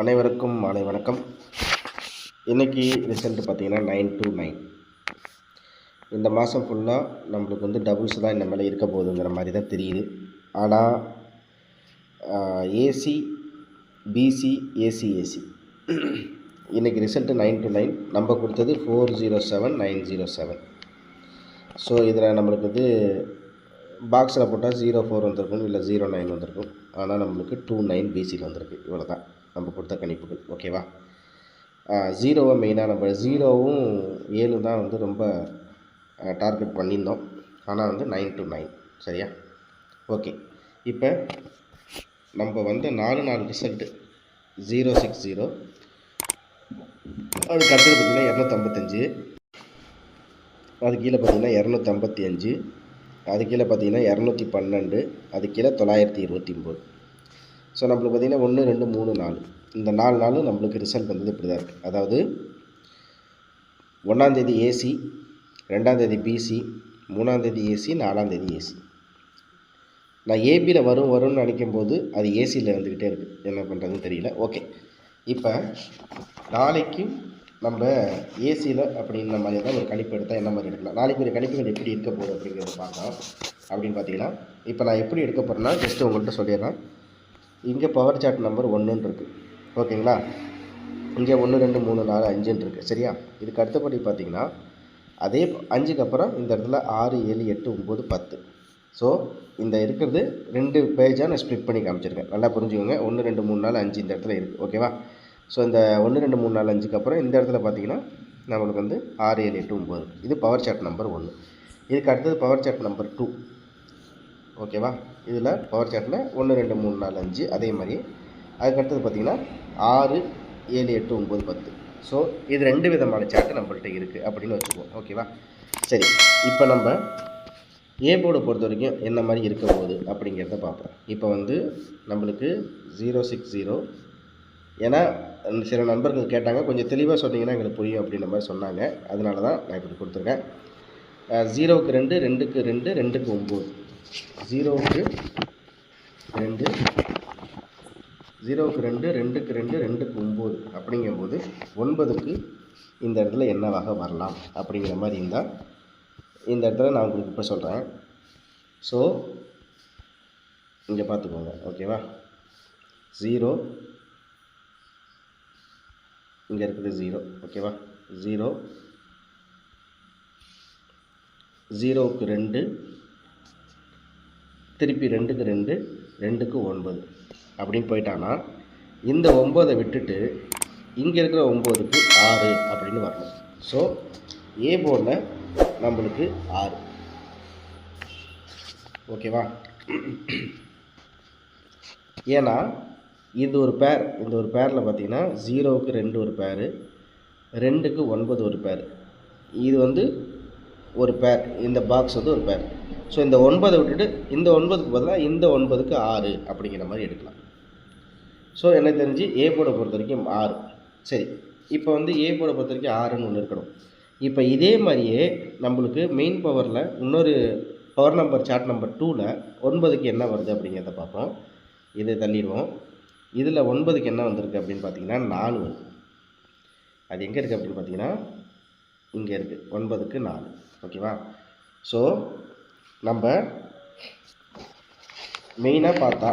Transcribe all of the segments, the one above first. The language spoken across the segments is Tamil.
அனைவருக்கும் மாலை வணக்கம். இன்றைக்கி ரிசல்ட் பார்த்திங்கன்னா 9 to 9. இந்த மாதம் ஃபுல்லாக நம்மளுக்கு வந்து டபுள்ஸ் தான் இந்த மேலே இருக்க போகுதுங்கிற மாதிரி தான் தெரியுது. ஆனால் ஏசி பிசி ஏசி இன்றைக்கி ரிசல்ட்டு 9 to 9. நம்ம கொடுத்தது 407907. ஸோ இதில் நம்மளுக்கு வந்து பாக்ஸில் போட்டால் 04 வந்திருக்கும், இல்லை 09 வந்திருக்கும். ஆனால் நம்மளுக்கு 29 பிசியில் வந்திருக்கு. இவ்வளோ தான் நம்ம கொடுத்த கணிப்புகள். ஓகேவா? 0வை மெயினாக நம்ம 0வும் 7 தான் வந்து ரொம்ப டார்கெட் பண்ணியிருந்தோம். ஆனால் வந்து 9 to 9. சரியா? ஓகே. இப்போ நம்ம வந்து 4 ரிசல்ட்டு 060, அதுக்கு அடுத்தது பார்த்திங்கன்னா 255, அது கீழே பார்த்திங்கன்னா 255, அது கீழே பார்த்திங்கன்னா 212, அது கீழே 929. ஸோ நம்மளுக்கு பார்த்திங்கன்னா 1 2 3 4 இந்த 4 நாள் நம்மளுக்கு ரிசல்ட் வந்தது இப்படி தான் இருக்குது. அதாவது 1ஆம் தேதி ஏசி, 2ஆம் தேதி பிசி, 3ஆம் தேதி ஏசி, 4ஆம் தேதி ஏசி. நான் ஏபியில் வரும்னு நினைக்கும் போது அது ஏசியில் வந்துக்கிட்டே இருக்குது. என்ன பண்ணுறதுன்னு தெரியல. ஓகே. இப்போ நாளைக்கு நம்ம ஏசியில் அப்படின்ற மாதிரி தான் ஒரு கணிப்பு எடுத்தால் என்ன மாதிரி எடுக்கலாம். நாளைக்கு ஒரு கணிப்புகள் எப்படி இருக்க போகுது அப்படிங்கிறத பார்க்கலாம். அப்படின்னு பார்த்தீங்கன்னா இப்போ நான் எப்படி எடுக்க போகிறேன்னா ஜஸ்ட்டு உங்கள்கிட்ட சொல்லிடுறேன். இங்கே பவர் சார்ட் நம்பர் 1ன்னு இருக்குது. ஓகேங்களா? இங்கே 1 2 3 4 5ன்னு இருக்குது. சரியா? இதுக்கு அடுத்தபடி பார்த்திங்கன்னா அதே 5க்கு அப்புறம் இந்த இடத்துல 6 7 8 9 10. ஸோ இந்த இருக்கிறது 2 பேஜாக நான் ஸ்ப்ளிட் பண்ணி காமிச்சிருக்கேன். நல்லா புரிஞ்சுக்கோங்க. 1 2 3 4 5 இந்த இடத்துல இருக்குது. ஓகேவா? ஸோ இந்த 1 2 3 4 5க்கு அப்புறம் இந்த இடத்துல பார்த்திங்கன்னா நம்மளுக்கு வந்து 6 7 8 9. இது பவர் சார்ட் நம்பர் 1. இதுக்கு அடுத்தது பவர் சார்ட் நம்பர் 2. ஓகேவா? இதில் பவர் சார்ட்டில் 1 2 3 4 5 அதே மாதிரி. அதுக்கடுத்தது பார்த்திங்கன்னா 6 7 8 9 10. ஸோ இது 2 விதமான சார்ட்டு நம்மள்கிட்ட இருக்குது அப்படின்னு வச்சுக்குவோம். ஓகேவா? சரி, இப்போ நம்ம ஏ போர்டை பொறுத்த வரைக்கும் என்ன மாதிரி இருக்க போகுது அப்படிங்கிறத பார்ப்போம். இப்போ வந்து நம்மளுக்கு 060, ஏன்னா சில நண்பர்கள் கேட்டாங்க, கொஞ்சம் தெளிவாக சொன்னீங்கன்னா எங்களுக்கு புரியும் அப்படின்ற மாதிரி சொன்னாங்க. அதனால தான் நான் இப்படி கொடுத்துருக்கேன். 0க்கு 2, 2க்கு 2, 2க்கு 9. 0க்கு 2, 0க்கு 2, 2க்கு 2, 2க்கு 9 அப்படிங்கும்போது 9க்கு இந்த இடத்துல என்னவாக வரலாம் அப்படிங்கிற மாதிரி இருந்தால் இந்த இடத்துல நான் உங்களுக்கு இப்போ சொல்கிறேன். ஸோ இங்கே பார்த்துக்கோங்க. ஓகேவா? 0 இங்கே இருக்குது 0. ஓகேவா? 0, 0க்கு 2, திருப்பி 2க்கு 2, 2க்கு 9 அப்படின்னு போயிட்டான்னா இந்த 9ஐ விட்டுட்டு இங்கே இருக்கிற 9க்கு 6 அப்படின்னு வரணும். ஸோ ஏ போர்டில் நம்மளுக்கு 6. ஓகேவா? ஏன்னா இது ஒரு பேர். இந்த ஒரு பேரில் பார்த்திங்கன்னா 0க்கு 2 ஒரு பேர், 2க்கு 9 ஒரு பேர். இது வந்து ஒரு பேர். இந்த பாக்ஸ் வந்து ஒரு பேர். ஸோ இந்த 9ஐ விட்டுட்டு இந்த 9க்கு பதிலாக இந்த 9க்கு 6 அப்படிங்கிற மாதிரி எடுக்கலாம். ஸோ எனக்கு தெரிஞ்சு ஏ போர்டை பொறுத்த வரைக்கும் 6. சரி, இப்போ வந்து ஏ போர்டை பொறுத்த வரைக்கும் 6ன்னு ஒன்று இருக்கணும். இப்போ இதே மாதிரியே நம்மளுக்கு மெயின் பவரில் இன்னொரு பவர் நம்பர் சார்ட் நம்பர் 2ல் 9க்கு என்ன வருது அப்படிங்கிறத பார்ப்போம். இதை தள்ளிடுவோம். இதில் 9க்கு என்ன வந்திருக்கு அப்படின்னு பார்த்தீங்கன்னா 4 வருது. அது எங்கே இருக்குது அப்படின்னு பார்த்தீங்கன்னா இங்கே இருக்குது. 9க்கு 4. ஓகேவா? ஸோ நம்ம மெயினாக பார்த்தா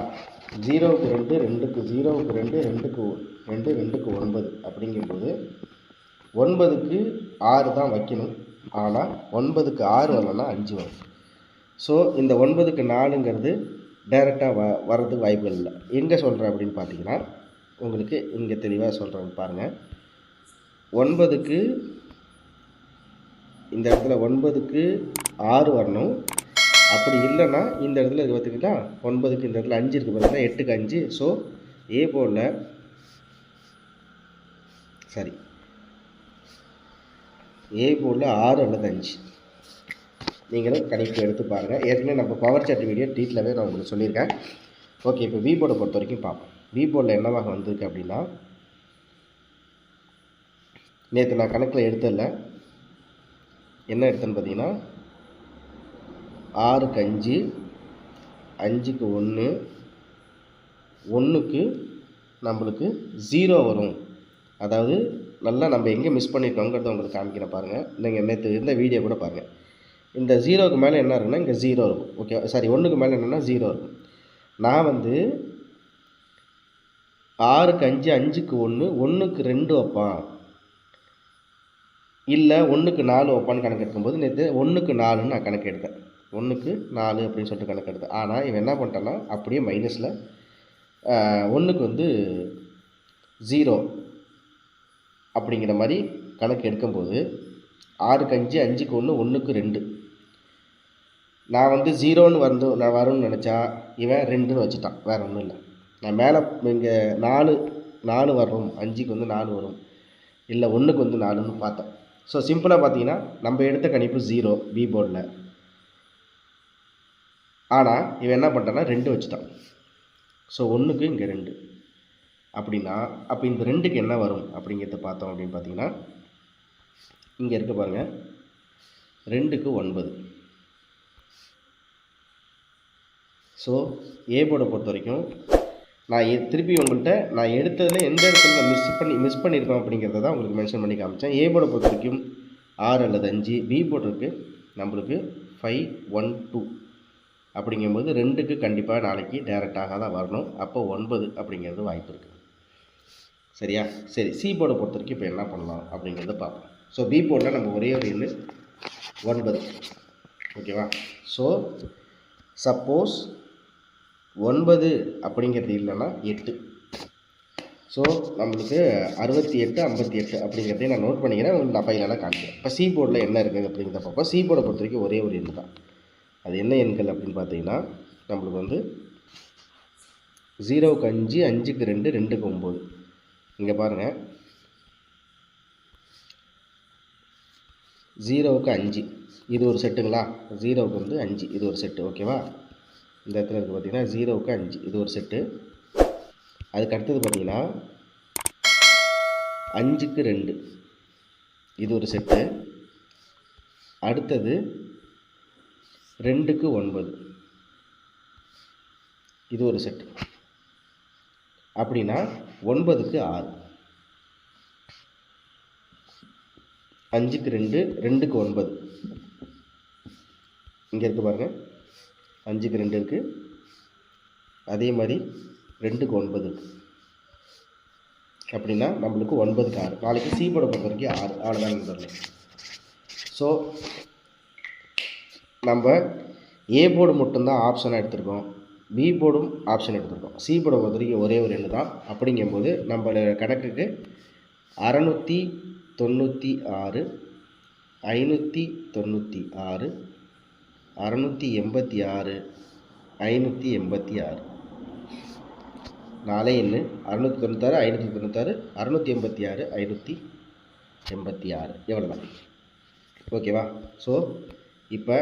0க்கு 2, 2க்கு 0க்கு 2, 2க்கு 2, 2க்கு 9 அப்படிங்கும்போது 9க்கு 6 தான் வைக்கணும். ஆனால் 9க்கு 6 வரலன்னா 5 வரும். ஸோ இந்த 9க்கு 4ங்கிறது டைரெக்டாக வர்றதுக்கு வாய்ப்புகள் இல்லை. எங்கே சொல்கிறேன் அப்படின்னு பார்த்தீங்கன்னா உங்களுக்கு இங்கே தெளிவாக சொல்கிறேன் பாருங்கள். 9க்கு இந்த இடத்துல 9க்கு 6 வரணும். அப்படி இல்லைன்னா இந்த இடத்துல இருக்குது பார்த்திங்கன்னா 9க்கு இந்த இடத்துல 5 இருக்குது பார்த்தீங்கன்னா 8க்கு 5. ஸோ ஏ போர்டில் ஏ போர்டில் 6 அல்லது 5 நீங்களும் கணிப்பு எடுத்து பாருங்கள். ஏற்கனவே நம்ம பவர் சார்ட் வீடியோ டீட்டெயிலாகவே நான் உங்களுக்கு சொல்லியிருக்கேன். ஓகே. இப்போ வி போர்டை பொறுத்த வரைக்கும் பார்ப்போம். வி போர்டில் என்னவாக வந்திருக்கு அப்படின்னா நேற்று நான் கணக்கில் எடுத்ததில்ல. என்ன எடுத்தேன்னு பார்த்தீங்கன்னா 6க்கு 5, 5க்கு 1, 1க்கு நம்மளுக்கு 0 வரும். அதாவது நல்லா நம்ம எங்கே மிஸ் பண்ணியிருக்கோங்கிறத உங்களுக்கு காமிக்கிறேன் பாருங்கள். நீங்கள் நேற்று இருந்த வீடியோ கூட பாருங்கள். இந்த 0க்கு மேலே என்ன இருக்குன்னா இங்கே 0 இருக்கும். ஓகே, சாரி 1க்கு மேலே என்னென்னா 0 இருக்கும். நான் வந்து 6க்கு 5, 5க்கு 1, 1க்கு 2 வைப்பான், இல்லை 1க்கு 4 வைப்பான்னு கணக்கு எடுக்கும்போது நேற்று 1க்கு 4ன்னு நான் கணக்கு எடுத்தேன். 1க்கு 4 அப்படின்னு சொல்லிட்டு கணக்கு எடுத்தேன். ஆனால் இவன் என்ன பண்ணிட்டான்னா அப்படியே மைனஸில் 1க்கு வந்து 0 அப்படிங்கிற மாதிரி கணக்கு எடுக்கும்போது 6க்கு 5, 5க்கு 1, 1க்கு 2. நான் வந்து 0ன்னு நான் வரும்னு நினச்சா இவன் 2ன்னு வச்சுட்டான். வேறு ஒன்றும் இல்லை. நான் மேலே இங்கே 4 வரும், 5க்கு வந்து 4 வரும், இல்லை 1க்கு வந்து 4ன்னு பார்த்தேன். ஸோ சிம்பிளாக பார்த்தீங்கன்னா நம்ம எடுத்த கணிப்பு 0 பி போர்டில். ஆனால் இவன் என்ன பண்ணிட்டான்னா 2 வச்சுட்டான். ஸோ 1க்கு இங்கே 2 அப்படின்னா அப்போ இந்த 2க்கு என்ன வரும் அப்படிங்கிறத பார்த்தோம் அப்படின்னு பார்த்தீங்கன்னா இங்கே இருக்க பாருங்கள், 2க்கு 9. ஸோ ஏ போர்டை பொறுத்த வரைக்கும் நான் திருப்பி உங்கள்கிட்ட நான் எடுத்ததில் எந்த இடத்துல மிஸ் பண்ணியிருக்கோம் அப்படிங்கிறத தான் உங்களுக்கு மென்ஷன் பண்ணி காமிச்சேன். ஏ போர்டை பொறுத்த வரைக்கும் 6 அல்லது 5, பி போர்டு இருக்குது நம்மளுக்கு 5, 1, 2 அப்படிங்கும்போது 2க்கு கண்டிப்பாக நாளைக்கு டேரெக்டாக தான் வரணும். அப்போ 9 அப்படிங்கிறது வாய்ப்பு இருக்குது. சரியா? சரி, சி போர்டை பொறுத்த வரைக்கும் இப்போ என்ன பண்ணலாம் அப்படிங்கிறத பார்ப்போம். ஸோ பி போர்டில் நம்ம ஒரே ஒரு எண்ணு 9. ஓகேவா? ஸோ சப்போஸ் 9 அப்படிங்கிறது இல்லைன்னா 8. ஸோ நம்மளுக்கு 68, 58 அப்படிங்கிறதையும் நான் நோட் பண்ணிக்கிறேன். உங்களுக்கு நான் ஃபைனலாக காமிக்கிறேன். இப்போ சி போர்டில் என்ன இருக்குது அப்படிங்கிறத பார்ப்போம். சி போர்டை பொறுத்த வரைக்கும் ஒரே ஒரு எண் தான். அது என்ன எண்கள் அப்படின்னு பார்த்தீங்கன்னா நம்மளுக்கு வந்து 0க்கு 5, 5க்கு 2, 2க்கு 9. இங்கே பாருங்கள், 0க்கு 5 இது ஒரு செட்டுங்களா? 0க்கு வந்து 5 இது ஒரு செட்டு. ஓகேவா? இந்த இடத்துல இருக்குது பார்த்தீங்கன்னா 0க்கு 5 இது ஒரு செட்டு. அதுக்கு அடுத்தது பார்த்தீங்கன்னா 5க்கு 2 இது ஒரு செட்டு. அடுத்தது 2க்கு 9 இது ஒரு செட்டு. அப்படின்னா 9க்கு 6, 5க்கு 2, 2க்கு 9. இங்கே இருக்குது பாருங்கள், 5க்கு 2 இருக்குது. அதே மாதிரி 2க்கு 9 இருக்குது. அப்படின்னா நம்மளுக்கு 9க்கு 6. நாளைக்கு சி போர்டை பொறுத்த வரைக்கும் 6 அவ்வளோதான் நண்பர்களே. ஸோ நம்ம ஏ போர்டு மட்டும்தான் ஆப்ஷனாக எடுத்திருக்கோம், பி போர்டும் ஆப்ஷன் எடுத்திருக்கோம். சி போர்டை பொறுத்த வரைக்கும் ஒரே ஒரு எண்ணு தான். அப்படிங்கும்போது நம்மளோட கணக்குக்கு 696, 596, 686, 586. 4 எண்ணு 696, 596, 686, 586 எவ்வளோ தான். ஓகேவா? ஸோ இப்போ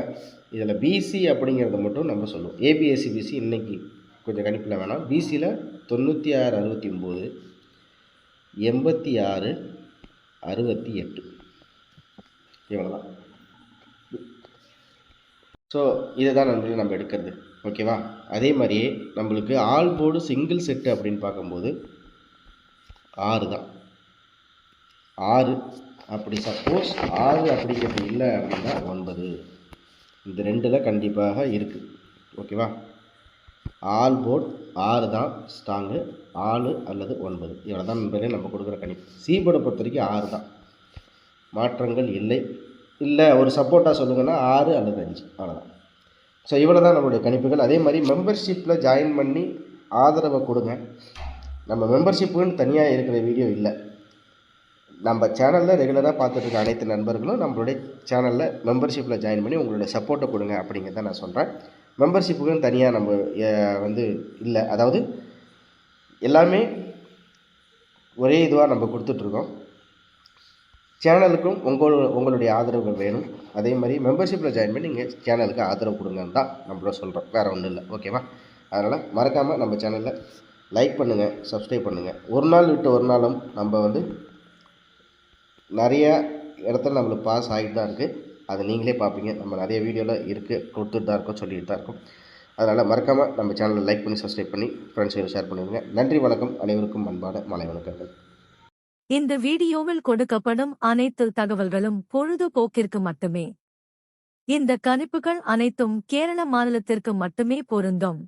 இதில் பிசி அப்படிங்கிறத மட்டும் நம்ம சொல்லுவோம். ஏபிஎஸ்சி பிசி இன்றைக்கி கொஞ்சம் கணிப்பில் வேணாம். பிசியில் 96, 69, 86, 68 இவ்வளோ தான். ஸோ இதை தான் நண்பர்கள் நம்ம எடுக்கிறது. ஓகேவா? அதே மாதிரியே நம்மளுக்கு ஆல் போர்டு சிங்கிள் செட்டு அப்படின்னு பார்க்கும்போது 6 தான். 6 அப்படி சப்போஸ் 6 அப்படிங்கிறது இல்லை அப்படின்னா 9. இந்த 2ல் கண்டிப்பாக இருக்குது. ஓகேவா? ஆல் போர்டு 6 தான் ஸ்ட்ராங்கு, 6 அல்லது 9 இவ்வளோ தான் நண்பர்களே நம்ம கொடுக்குற கணிப்பு. சி போர்டை பொறுத்த வரைக்கும் 6 தான், மாற்றங்கள் இல்லை. இல்லை ஒரு சப்போர்ட்டாக சொல்லுங்கன்னா 6 அல்லது 5 அவ்வளோதான். ஸோ இவ்வளோ தான் நம்மளுடைய கணிப்புகள். அதே மாதிரி மெம்பர்ஷிப்பில் ஜாயின் பண்ணி ஆதரவை கொடுங்க. நம்ம மெம்பர்ஷிப்புன்னு தனியாக இருக்கிற வீடியோ இல்லை. நம்ம சேனலில் ரெகுலராக பார்த்துட்டு அனைத்து நண்பர்களும் நம்மளுடைய சேனலில் மெம்பர்ஷிப்பில் ஜாயின் பண்ணி உங்களுடைய சப்போர்ட்டை கொடுங்க அப்படிங்கிறத நான் சொல்கிறேன். மெம்பர்ஷிப்புக்குன்னு தனியாக நம்ம வந்து இல்லை. அதாவது எல்லாமே ஒரே இதுவாக நம்ம கொடுத்துட்ருக்கோம். சேனலுக்கும் உங்களுடைய ஆதரவுகள் வேணும். அதே மாதிரி மெம்பர்ஷிப்பில் ஜாயின் பண்ணி நீங்கள் சேனலுக்கு ஆதரவு கொடுங்கன்னு தான் நம்மள சொல்கிறோம், வேறு ஒன்றும் இல்லை. ஓகேவா? அதனால் மறக்காமல் நம்ம சேனலில் லைக் பண்ணுங்கள், சப்ஸ்கிரைப் பண்ணுங்கள். ஒரு நாள் விட்டு ஒரு நாளும் நம்ம வந்து நிறையா இடத்துல நம்மளுக்கு பாஸ் ஆகிட்டு தான் இருக்குது. அதை நீங்களே பார்ப்பீங்க. நம்ம நிறைய வீடியோவில் இருக்குது, கொடுத்துட்டு தான் இருக்கோம், சொல்லிட்டு தான் இருக்கோம். அதனால் மறக்காமல் நம்ம சேனலை லைக் பண்ணி சப்ஸ்கிரைப் பண்ணி ஃப்ரெண்ட்ஸுக்கு ஷேர் பண்ணிடுங்க. நன்றி, வணக்கம். அனைவருக்கும் அன்பான மாலை வணக்கங்கள். இந்த வீடியோவில் கொடுக்கப்படும் அனைத்து தகவல்களும் பொழுதுபோக்கிற்கு மட்டுமே. இந்த கணிப்புகள் அனைத்தும் கேரள மாநிலத்திற்கு மட்டுமே பொருந்தும்.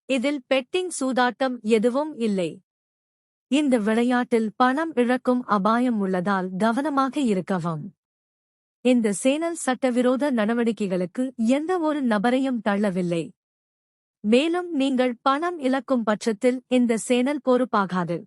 இதில் பெட்டிங் சூதாட்டம் எதுவும் இல்லை. இந்த விளையாட்டில் பணம் இழக்கும் அபாயம் உள்ளதால் கவனமாக இருக்கவும். இந்த சேனல் சட்டவிரோத நடவடிக்கைகளுக்கு எந்த ஒரு நபரையும் தள்ளவில்லை. மேலும் நீங்கள் பணம் இழக்கும் பட்சத்தில் இந்த சேனல் பொறுப்பாகாது.